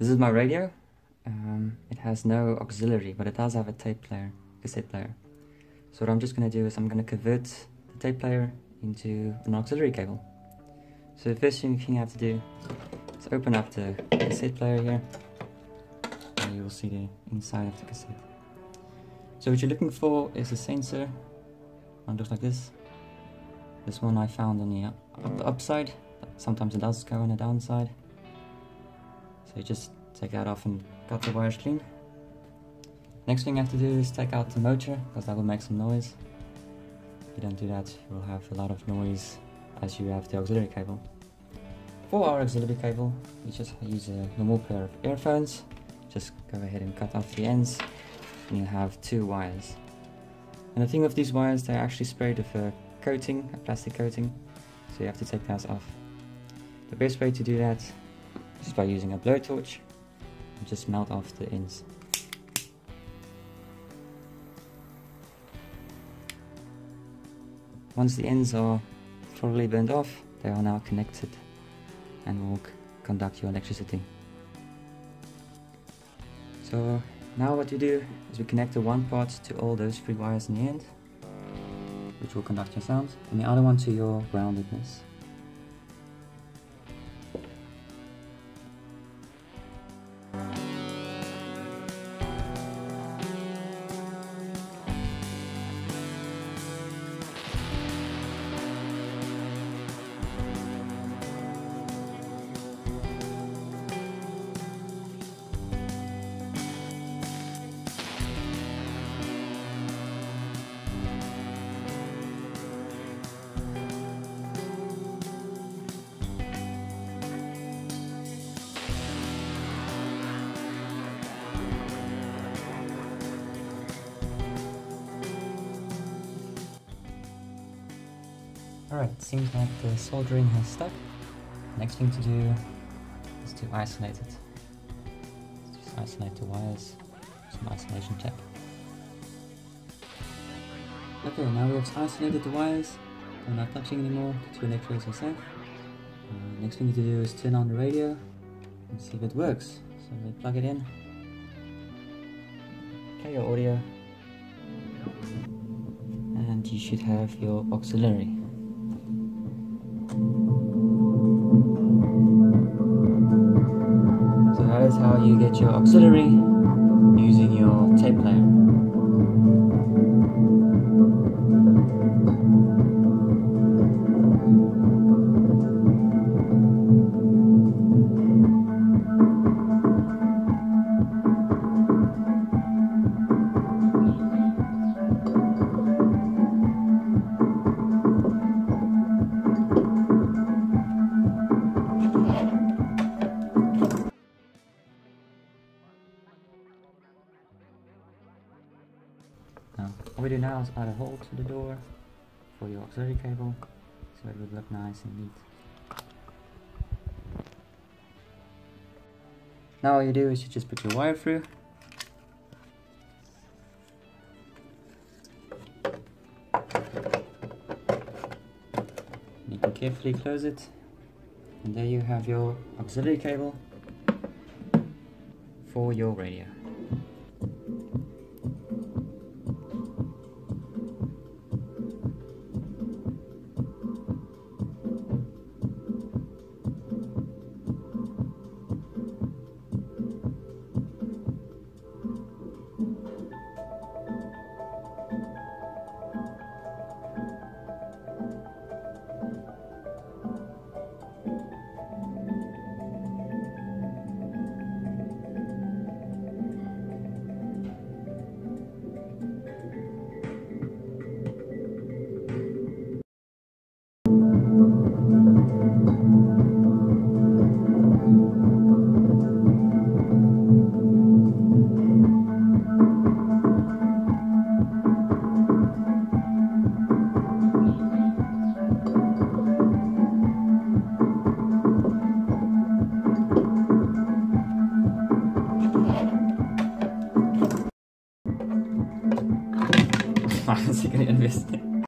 This is my radio. It has no auxiliary, but it does have a tape player, cassette player. So what I'm just going to do is I'm going to convert the tape player into an auxiliary cable. So the first thing you have to do is open up the cassette player here, and you will see the inside of the cassette. So what you're looking for is a sensor. One looks like this. This one I found on the upside, but sometimes it does go on the downside. So you just take that off and cut the wires clean. Next thing you have to do is take out the motor, because that will make some noise. If you don't do that, you will have a lot of noise as you have the auxiliary cable. For our auxiliary cable, we just use a normal pair of earphones. Just go ahead and cut off the ends, and you have 2 wires. And the thing with these wires, they're actually sprayed with a coating, a plastic coating, so you have to take that off. The best way to do that is by using a blowtorch and just melt off the ends. Once the ends are thoroughly burned off, they are now connected and will conduct your electricity. So now what we do is we connect the one part to all those 3 wires in the end, which will conduct your sound, and the other one to your groundedness. Alright, it seems like the soldering has stuck. Next thing to do is to isolate it. Just isolate the wires, some isolation tape. Okay, now we have isolated the wires. They're not touching anymore, the 2 electrodes are safe. Next thing to do is turn on the radio and see if it works. So we plug it in, play your audio, and you should have your auxiliary. So that is how you get your auxiliary using your tape player. Now, what we do now is add a hole to the door for your auxiliary cable, so it would look nice and neat. Now all you do is you just put your wire through. You can carefully close it, and there you have your auxiliary cable for your radio. Fan sikkert investere.